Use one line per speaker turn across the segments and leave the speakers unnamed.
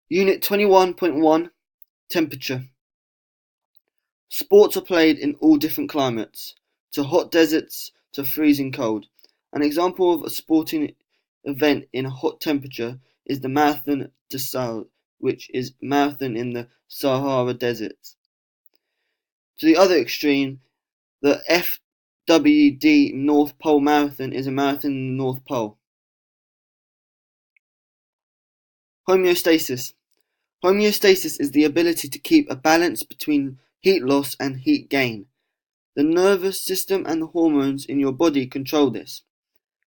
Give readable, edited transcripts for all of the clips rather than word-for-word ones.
Unit 21.1 Temperature. Sports are played in all different climates, to hot deserts to freezing cold. An example of a sporting event in a hot temperature is the Marathon des Sahel, which is a marathon in the Sahara Desert. To the other extreme, the FWD North Pole Marathon is a marathon in the North Pole. Homeostasis. Homeostasis is the ability to keep a balance between heat loss and heat gain. The nervous system and the hormones in your body control this.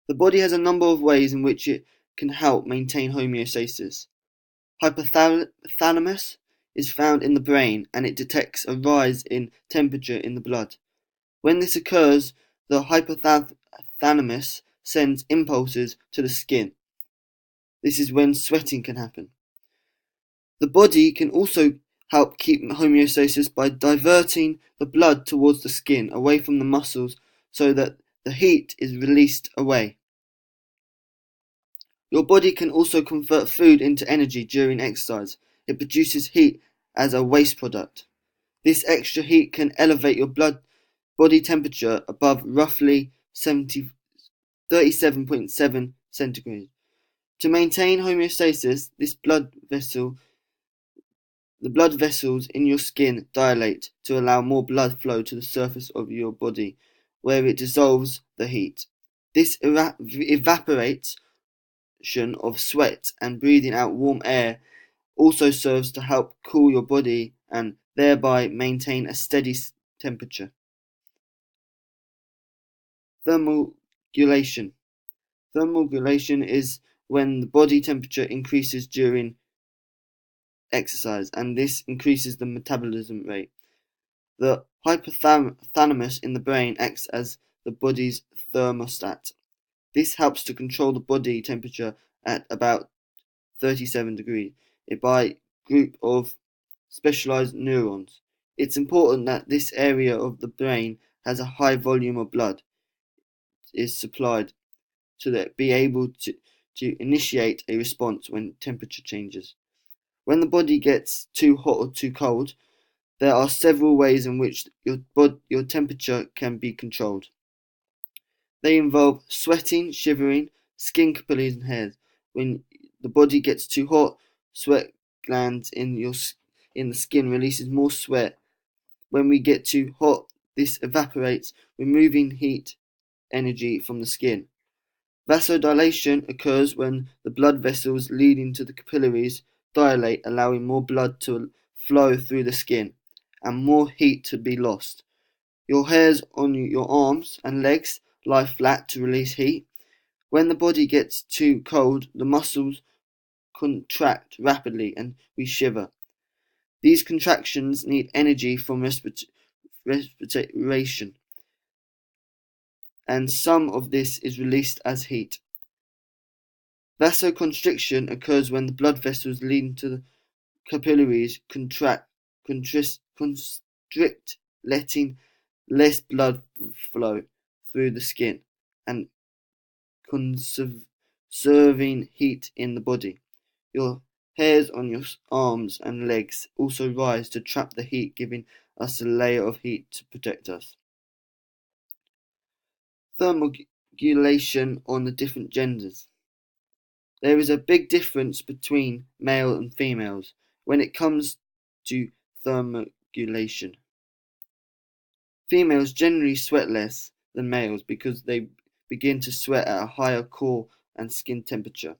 The body has a number of ways in which it can help maintain homeostasis. Hypothalamus is found in the brain and it detects a rise in temperature in the blood. When this occurs, the hypothalamus sends impulses to the skin. This is when sweating can happen. The body can also help keep homeostasis by diverting the blood towards the skin, away from the muscles, so that the heat is released away. Your body can also convert food into energy during exercise. It produces heat as a waste product. This extra heat can elevate your body temperature above roughly 37.7 centigrade. To maintain homeostasis, the blood vessels in your skin dilate to allow more blood flow to the surface of your body, where it dissolves the heat. This evaporation of sweat and breathing out warm air also serves to help cool your body and thereby maintain a steady temperature. Thermogulation. Thermogulation is when the body temperature increases during exercise, and this increases the metabolism rate. The hypothalamus in the brain acts as the body's thermostat. This helps to control the body temperature at about 37 degrees by a group of specialized neurons. It's important that this area of the brain has a high volume of blood is supplied to be able to initiate a response when temperature changes. When the body gets too hot or too cold, there are several ways in which your temperature can be controlled. They involve sweating, shivering, skin capillaries and hairs. When the body gets too hot, sweat glands in the skin releases more sweat. When we get too hot, this evaporates, removing heat energy from the skin. Vasodilation occurs when the blood vessels leading to the capillaries dilate, allowing more blood to flow through the skin and more heat to be lost. Your hairs on your arms and legs lie flat to release heat. When the body gets too cold, the muscles contract rapidly and we shiver. These contractions need energy from respiration, and some of this is released as heat. Vasoconstriction occurs when the blood vessels leading to the capillaries constrict, letting less blood flow through the skin and conserving heat in the body. Your hairs on your arms and legs also rise to trap the heat, giving us a layer of heat to protect us. Thermogulation on the different genders. There is a big difference between male and females when it comes to thermogulation. Females generally sweat less than males because they begin to sweat at a higher core and skin temperature.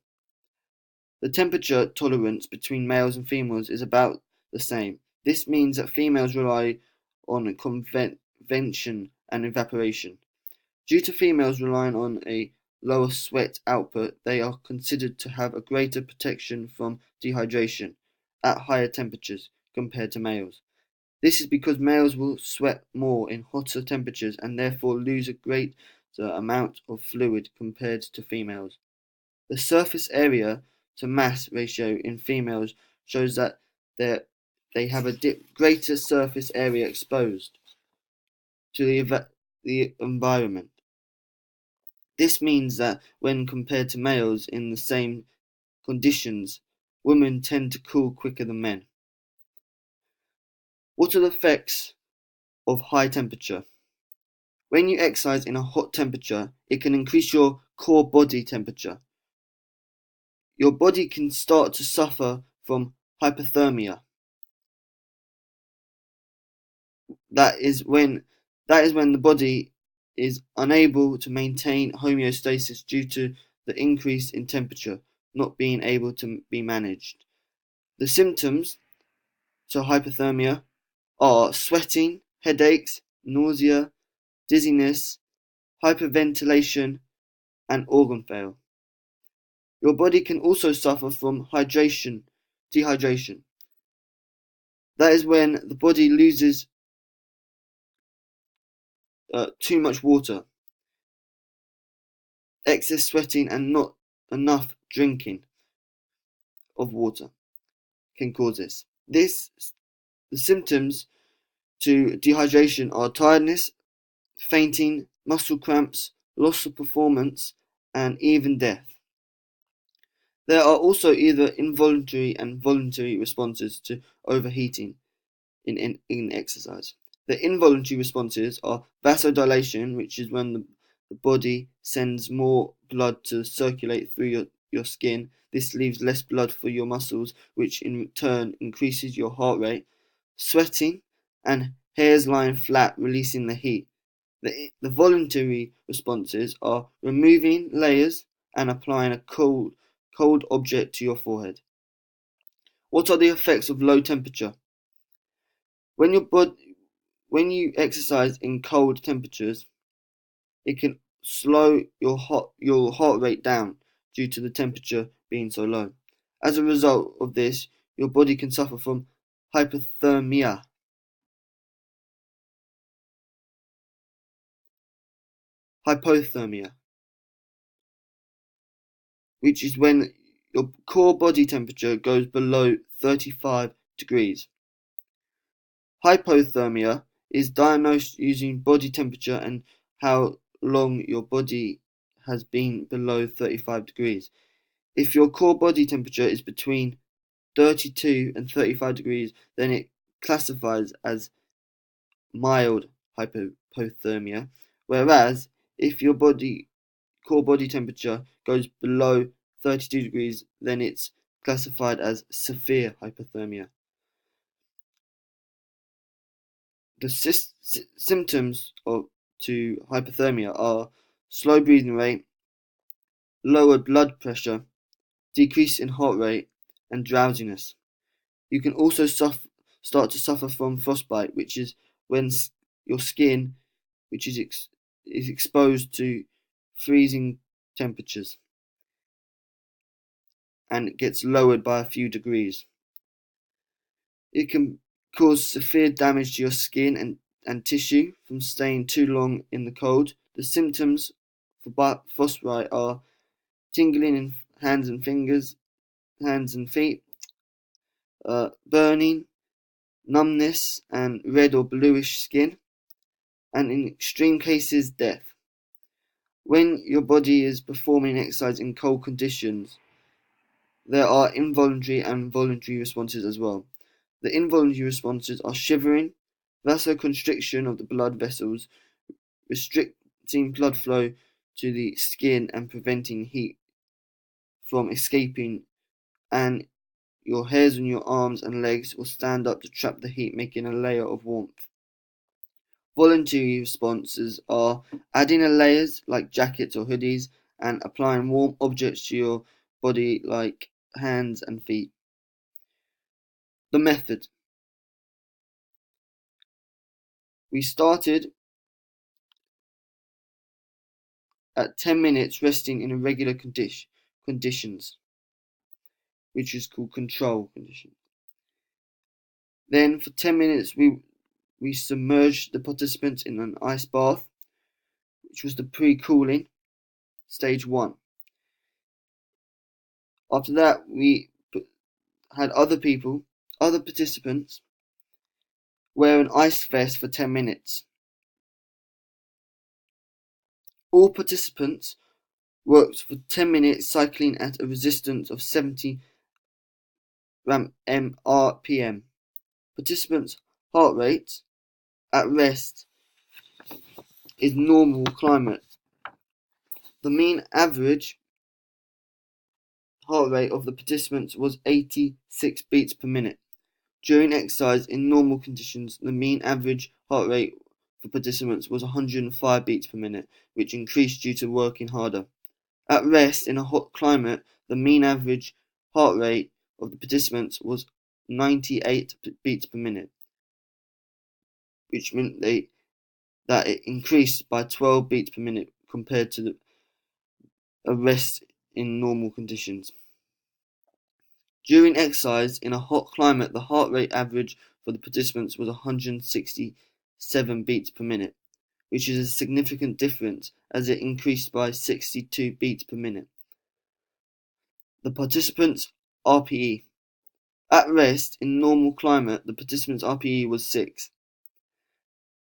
The temperature tolerance between males and females is about the same. This means that females rely on convection and evaporation. Due to females relying on a lower sweat output, they are considered to have a greater protection from dehydration at higher temperatures compared to males. This is because males will sweat more in hotter temperatures and therefore lose a greater amount of fluid compared to females. The surface area to mass ratio in females shows that they have a greater surface area exposed to the environment. This means that when compared to males in the same conditions, women tend to cool quicker than men. What are the effects of high temperature? When you exercise in a hot temperature, it can increase your core body temperature. Your body can start to suffer from hypothermia. That is when the body is unable to maintain homeostasis due to the increase in temperature not being able to be managed. The symptoms to hypothermia are sweating, headaches, nausea, dizziness, hyperventilation, and organ failure. Your body can also suffer from dehydration. That is when the body loses too much water, excess sweating, and not enough drinking of water can cause this. The symptoms to dehydration are tiredness, fainting, muscle cramps, loss of performance, and even death. There are also either involuntary and voluntary responses to overheating in exercise. The involuntary responses are vasodilation, which is when the body sends more blood to circulate through your skin. This leaves less blood for your muscles, which in turn increases your heart rate. Sweating and hairs lying flat, releasing the heat. The voluntary responses are removing layers and applying a cold object to your forehead. What are the effects of low temperature? When you exercise in cold temperatures, it can slow your heart rate down due to the temperature being so low. As a result of this, your body can suffer from hypothermia. Hypothermia, which is when your core body temperature goes below 35 degrees. Hypothermia is diagnosed using body temperature and how long your body has been below 35 degrees. If your core body temperature is between 32 and 35 degrees, then it classifies as mild hypothermia, whereas if your core body temperature goes below 32 degrees, then it's classified as severe hypothermia. The symptoms to hypothermia are slow breathing rate, lowered blood pressure, decrease in heart rate, and drowsiness. You can also start to suffer from frostbite, which is when your skin, which is exposed to freezing temperatures, and it gets lowered by a few degrees. It can cause severe damage to your skin and tissue from staying too long in the cold. The symptoms for frostbite are tingling in hands and feet, burning, numbness, and red or bluish skin, and in extreme cases, death. When your body is performing exercise in cold conditions, there are involuntary and voluntary responses as well. The involuntary responses are shivering, vasoconstriction of the blood vessels, restricting blood flow to the skin and preventing heat from escaping, and your hairs on your arms and legs will stand up to trap the heat, making a layer of warmth. Voluntary responses are adding layers like jackets or hoodies and applying warm objects to your body like hands and feet. The method. We started at 10 minutes resting in irregular conditions, which is called control conditions. Then for 10 minutes we submerged the participants in an ice bath, which was the pre-cooling, stage 1. After that, we had other participants, wear an ice vest for 10 minutes. All participants worked for 10 minutes cycling at a resistance of 70 RPM. Participants' heart rate at rest is normal climate. The mean average heart rate of the participants was 86 beats per minute. During exercise in normal conditions, the mean average heart rate for participants was 105 beats per minute, which increased due to working harder. At rest in a hot climate, the mean average heart rate of the participants was 98 beats per minute, which meant that it increased by 12 beats per minute compared to a rest in normal conditions. During exercise in a hot climate, the heart rate average for the participants was 167 beats per minute, which is a significant difference as it increased by 62 beats per minute. The participants' RPE. At rest in normal climate, the participants' RPE was 6,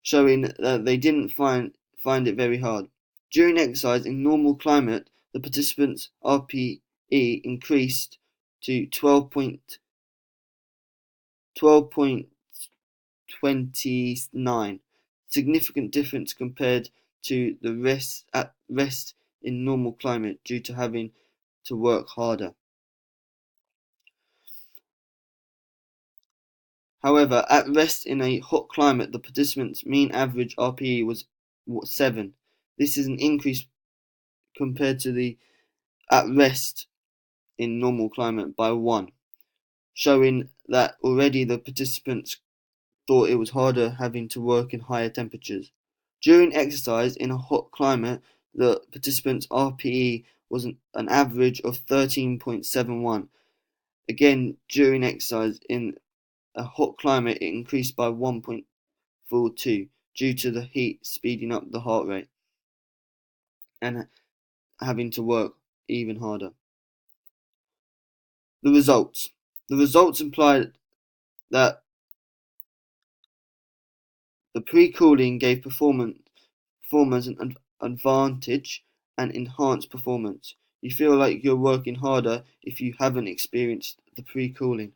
showing that they didn't find it very hard. During exercise in normal climate, the participants' RPE increased to 12.29, significant difference compared to the rest in normal climate due to having to work harder. However, at rest in a hot climate, the participants' mean average RPE was 7. This is an increase compared to the at rest in normal climate by 1, showing that already the participants thought it was harder having to work in higher temperatures. During exercise in a hot climate, the participants' RPE was an average of 13.71. Again, during exercise in a hot climate, it increased by 1.42 due to the heat speeding up the heart rate and having to work even harder. The results. The results implied that the pre-cooling gave performers an advantage and enhanced performance. You feel like you're working harder if you haven't experienced the pre-cooling.